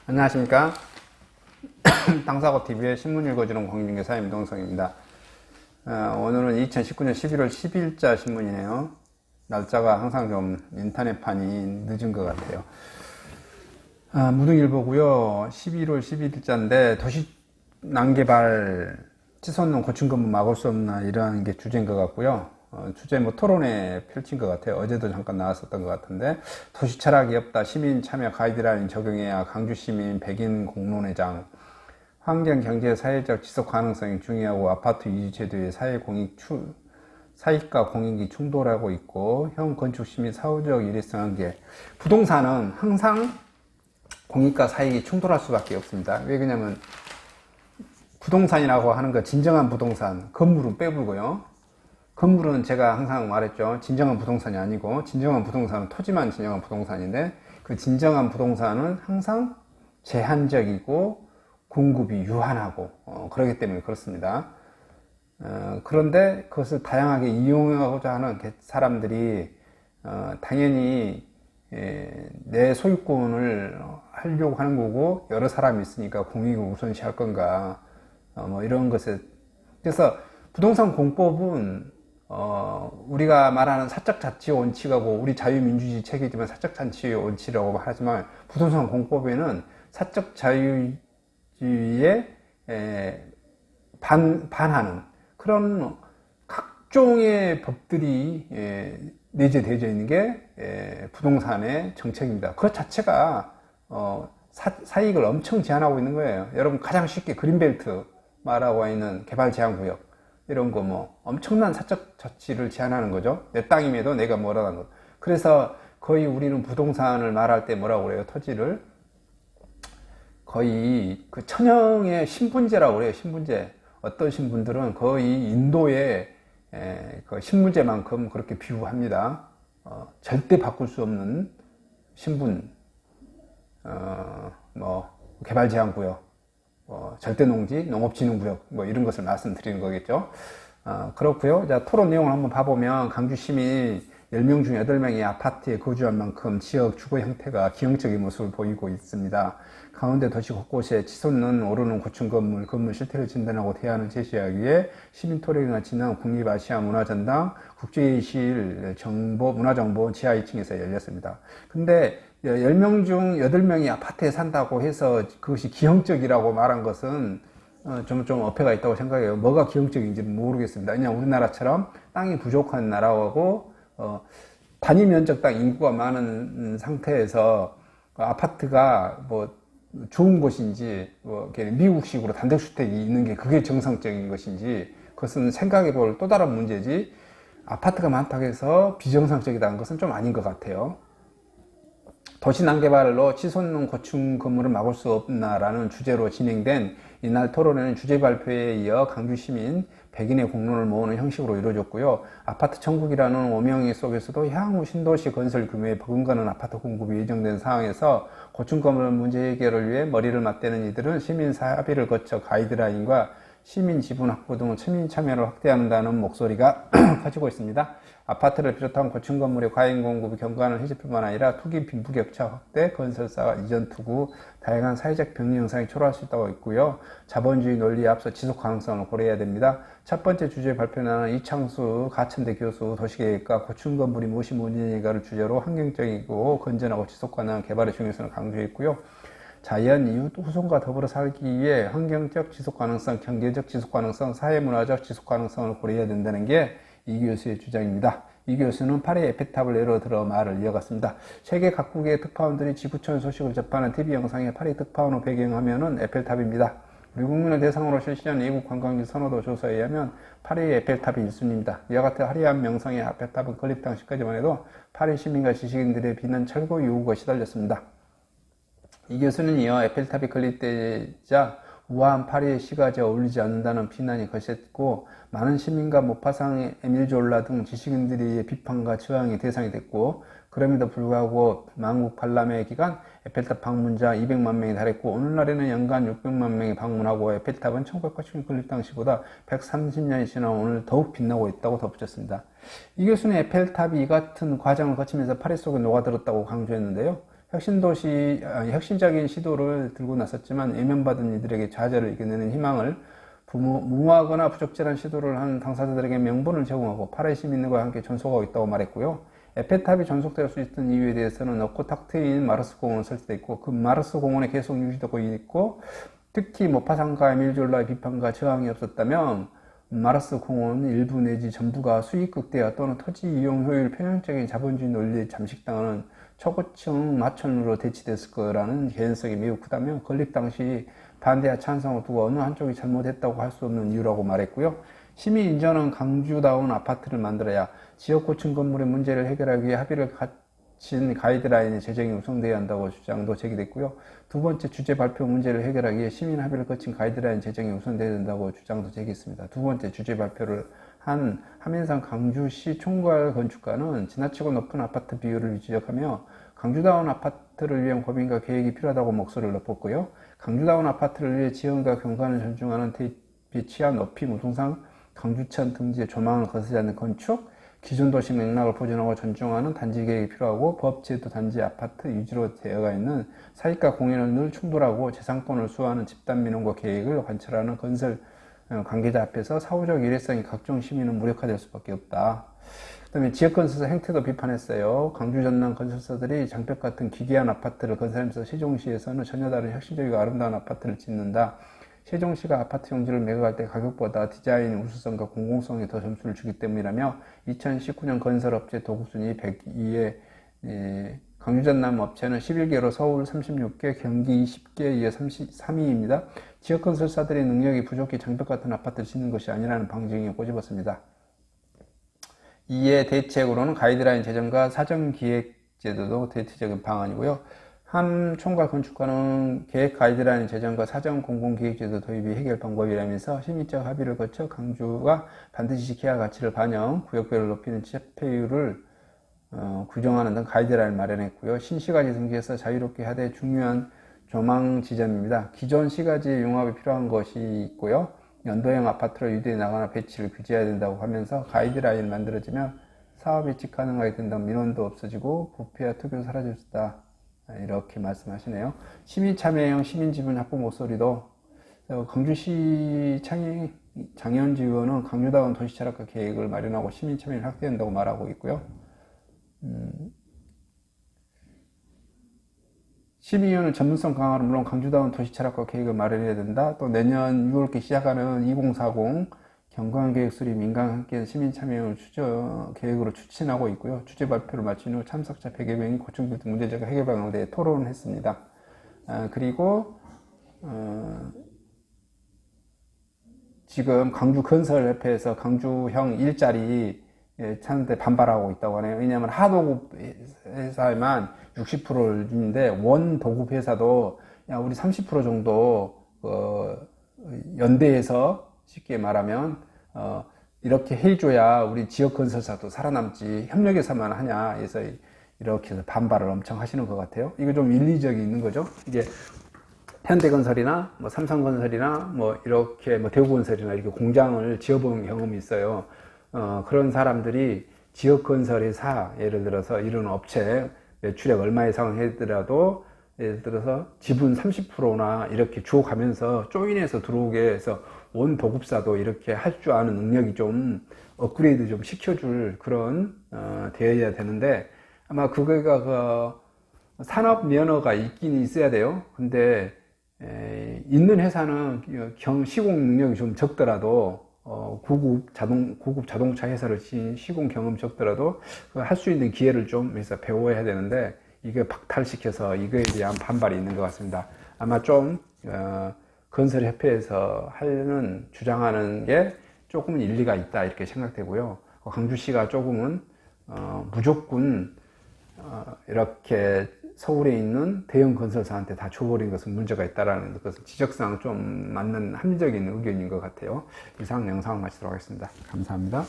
안녕하십니까. 땅사고TV의 신문 읽어주는 공인중개사 임동성입니다. 오늘은 2019년 11월 10일자 신문이네요. 날짜가 항상 좀 인터넷판이 늦은 것 같아요. 무등일보고요. 11월 11일자인데 도시 난개발 치솟는 고층건물 막을 수 없나 이러한 게 주제인 것 같고요. 주제 토론회 펼친 것 같아요. 어제도 잠깐 나왔었던 것 같은데, 도시 철학이 없다, 시민 참여 가이드라인 적용해야 강주시민 백인 공론회장, 환경, 경제, 사회적 지속 가능성이 중요하고 아파트 유지 제도의 사익과 공익이 충돌하고 있고 형 건축시 및 사후적 일회성 한계. 부동산은 항상 공익과 사익이 충돌할 수밖에 없습니다. 왜 그러냐면 부동산이라고 하는 거, 진정한 부동산, 건물은 빼불고요. 건물은 제가 항상 말했죠. 진정한 부동산이 아니고, 진정한 부동산은 토지만 진정한 부동산인데, 그 진정한 부동산은 항상 제한적이고 공급이 유한하고 그렇기 때문에 그렇습니다. 그런데 그것을 다양하게 이용하고자 하는 사람들이 당연히 내 소유권을 하려고 하는 거고, 여러 사람이 있으니까 공익을 우선시할 건가, 뭐 이런 것에. 그래서 부동산 공법은 우리가 말하는 사적자치 원칙하고, 우리 자유민주주의 체계지만 사적자치 원칙이라고 하지만, 부동산 공법에는 사적 자유주의에 반하는 그런 각종의 법들이 내재되어 있는 게 부동산의 정책입니다. 그 자체가 사익을 엄청 제한하고 있는 거예요. 여러분, 가장 쉽게 그린벨트 말하고 있는 개발제한구역, 이런 거 뭐 엄청난 사적 자치를 제한하는 거죠. 내 땅임에도 내가 뭐라는 거. 그래서 거의 우리는 부동산을 말할 때 뭐라고 그래요? 토지를 거의 그 천형의 신분제라고 그래요. 신분제. 어떤 신분들은 거의 인도의 그 신분제만큼 그렇게 비유합니다. 절대 바꿀 수 없는 신분, 뭐 개발제한구역, 절대 농지, 농업진흥구역, 뭐 이런 것을 말씀드리는 거겠죠. 그렇고요. 자, 토론 내용을 한번 봐보면, 강주 시민 10명 중 8명이 아파트에 거주한 만큼 지역 주거 형태가 기형적인 모습을 보이고 있습니다. 가운데 도시 곳곳에 치솟는 오르는 고층 건물 실태를 진단하고 대안을 제시하기 위해 시민 토론회가 지난 국립아시아 문화전당 국제예술 문화정보 지하 2층에서 열렸습니다. 근데 10명 중 8명이 아파트에 산다고 해서 그것이 기형적이라고 말한 것은 좀 어폐가 있다고 생각해요. 뭐가 기형적인지 모르겠습니다. 그냥 우리나라처럼 땅이 부족한 나라하고 단위 면적당 인구가 많은 상태에서 아파트가 뭐 좋은 곳인지, 뭐 미국식으로 단독주택이 있는 게 그게 정상적인 것인지, 그것은 생각해 볼 또 다른 문제지, 아파트가 많다고 해서 비정상적이다는 것은 좀 아닌 것 같아요. 도시 난개발로 치솟는 고층 건물을 막을 수 없나라는 주제로 진행된 이날 토론회는 주제 발표에 이어 강주 시민 100인의 공론을 모으는 형식으로 이루어졌고요. 아파트 천국이라는 오명이 속에서도 향후 신도시 건설 규모에 버금가는 아파트 공급이 예정된 상황에서 고층 건물 문제 해결을 위해 머리를 맞대는 이들은 시민사회 합의를 거쳐 가이드라인과 시민 지분 확보 등 시민 참여를 확대한다는 목소리가 커지고 있습니다. 아파트를 비롯한 고층 건물의 과잉 공급이 경관을 해줄 뿐만 아니라 투기 빈부격차 확대, 건설사 이전 투구, 다양한 사회적 병리 현상이 초래할 수 있다고 있고요. 자본주의 논리에 앞서 지속 가능성을 고려해야 됩니다. 첫 번째 주제 발표는 이창수 가천대 교수 도시계획과 고층 건물이 무엇이 문제인가를 주제로 환경적이고 건전하고 지속 가능한 개발의 중요성을 강조했고요. 자연, 이웃, 후손과 더불어 살기 위해 환경적 지속 가능성, 경제적 지속 가능성, 사회문화적 지속 가능성을 고려해야 된다는 게 이 교수의 주장입니다. 이 교수는 파리 에펠탑을 예로 들어 말을 이어갔습니다. 세계 각국의 특파원들이 지구촌 소식을 접하는 TV 영상에 파리 특파원을 배경하면은 에펠탑입니다. 우리 국민을 대상으로 실시한 외국 관광지 선호도 조사에 의하면 파리 에펠탑이 1순위입니다. 이와 같은 화려한 명성의 에펠탑은 건립 당시까지만 해도 파리 시민과 지식인들의 비난 철거 요구가 시달렸습니다. 이 교수는 이어 에펠탑이 건립되자 우아한 파리의 시가지에 어울리지 않는다는 비난이 거셌고, 많은 시민과 모파상, 에밀 졸라 등 지식인들의 비판과 저항의 대상이 됐고, 그럼에도 불구하고 만국 박람회 기간 에펠탑 방문자 200만 명이 달했고, 오늘날에는 연간 600만 명이 방문하고, 에펠탑은 1980년 건립 당시보다 130년이 지난 오늘 더욱 빛나고 있다고 덧붙였습니다. 이 교수는 에펠탑이 이 같은 과정을 거치면서 파리 속에 녹아들었다고 강조했는데요. 혁신적인 시도를 들고 나섰지만 외면받은 이들에게 좌절을 이겨내는 희망을 무모하거나 부적절한 시도를 한 당사자들에게 명분을 제공하고 파리 시민들과 함께 전속하고 있다고 말했고요. 에펠탑이 전속될 수 있던 이유에 대해서는 없고 탁 트인 마르스 공원을 설치되어 있고 그 마르스 공원에 계속 유지되고 있고 특히 모파상과 에밀 졸라의 비판과 저항이 없었다면 마르스 공원 일부 내지 전부가 수익 극대화 또는 토지 이용 효율 편향적인 자본주의 논리에 잠식당하는 초고층 마천으로 대치됐을 거라는 개연성이 매우 크다며 건립 당시 반대와 찬성을 두고 어느 한쪽이 잘못했다고 할 수 없는 이유라고 말했고요. 시민 인정은 강주다운 아파트를 만들어야 지역 고층 건물의 문제를 해결하기 위해 합의를 갖춘 가이드라인의 제정이 우선되어야 한다고 주장도 제기됐고요. 두 번째 주제 발표 문제를 해결하기 위해 시민 합의를 거친 가이드라인 제정이 우선되어야 된다고 주장도 제기했습니다. 두 번째 주제 발표를 한 함인상 강주시 총괄 건축가는 지나치고 높은 아파트 비율을 지적하며 강주다운 아파트를 위한 고민과 계획이 필요하다고 목소리를 높였고요. 강주다운 아파트를 위해 지형과 경관을 존중하는 대비 취한 높이 무통상 강주천 등지의 조망을 거스지 않는 건축, 기존 도시 맥락을 보존하고 존중하는 단지 계획이 필요하고 법 제도 단지 아파트 유지로 되어가 있는 사익과 공연은 늘 충돌하고 재산권을 수호하는 집단 민원과 계획을 관철하는 건설 관계자 앞에서 사후적 일회성이 각종 시민은 무력화될 수밖에 없다. 그 다음에 지역건설사 행태도 비판했어요. 강주 전남 건설사들이 장벽 같은 기괴한 아파트를 건설하면서 세종시에서는 전혀 다른 혁신적이고 아름다운 아파트를 짓는다. 세종시가 아파트 용지를 매각할 때 가격보다 디자인 우수성과 공공성에 더 점수를 주기 때문이라며 2019년 건설업체 도급순위 102에 강주 전남 업체는 11개로 서울 36개, 경기 20개, 이어 33위입니다. 지역 건설사들의 능력이 부족해 장벽 같은 아파트를 짓는 것이 아니라는 방증이 꼬집었습니다. 이에 대책으로는 가이드라인 제정과 사전기획제도도 대체적인 방안이고요. 한 총괄 건축가는 계획 가이드라인 제정과 사전 공공기획제도 도입이 해결 방법이라면서 심의적 합의를 거쳐 강주가 반드시 지켜야 할 가치를 반영, 구역별을 높이는 집회율을 규정하는 등 가이드라인을 마련했고요. 신시가지 등지에서 자유롭게 하되 중요한 조망 지점입니다. 기존 시가지의 융합이 필요한 것이 있고요. 연도형 아파트로 유도해 나가나 배치를 규제해야 된다고 하면서 가이드라인이 만들어지면 사업 예측 가능하게 된다면 민원도 없어지고 부패와 투기도 사라질 수 있다. 이렇게 말씀하시네요. 시민참여형 시민지분 확보 목소리도 강주시 장현지 의원은 강주다운 도시철학과 계획을 마련하고 시민참여를 확대한다고 말하고 있고요. 시민위원회 전문성 강화는 물론 강주다운 도시철학과 계획을 마련해야 된다. 또 내년 6월께 시작하는 2040 경관계획 수립 민간 함께 시민참여를 계획으로 추진하고 있고요. 주제 발표를 마친 후 참석자 100여 명이 고충분들 문제제가 해결 방안에 대해 토론을 했습니다. 그리고 지금 강주건설협회에서 강주형 일자리 찾는데 반발하고 있다고 하네요. 왜냐하면 하도급 회사에만 60%를 주는데 원도급 회사도 야 우리 30% 정도 연대해서 쉽게 말하면 이렇게 해줘야 우리 지역 건설사도 살아남지 협력해서만 하냐 해서 이렇게 해서 반발을 엄청 하시는 것 같아요. 이거 좀 일리적이 있는 거죠. 이게 현대건설이나 뭐 삼성건설이나 뭐 이렇게 뭐 대구건설이나 이렇게 공장을 지어본 경험이 있어요. 그런 사람들이 지역건설회사 예를 들어서 이런 업체 매출액 얼마 이상 하더라도 예를 들어서 지분 30%나 이렇게 주어가면서 조인해서 들어오게 해서 원 도급사도 이렇게 할 줄 아는 능력이 좀 업그레이드 좀 시켜줄 그런 되어야 되는데 아마 그거가 산업 면허가 있긴 있어야 돼요. 근데 있는 회사는 시공 능력이 좀 적더라도 고급 자동차 회사를 시공 경험 적더라도 할 수 있는 기회를 좀 해서 배워야 되는데 이게 박탈시켜서 이거에 대한 반발이 있는 것 같습니다. 아마 좀 건설협회에서 하는 주장하는 게 조금은 일리가 있다 이렇게 생각되고요. 강주시가 조금은 무조건 이렇게 서울에 있는 대형 건설사한테 다 줘버린 것은 문제가 있다라는 것은 지적상 좀 맞는 합리적인 의견인 것 같아요. 이상 영상을 마치도록 하겠습니다. 감사합니다.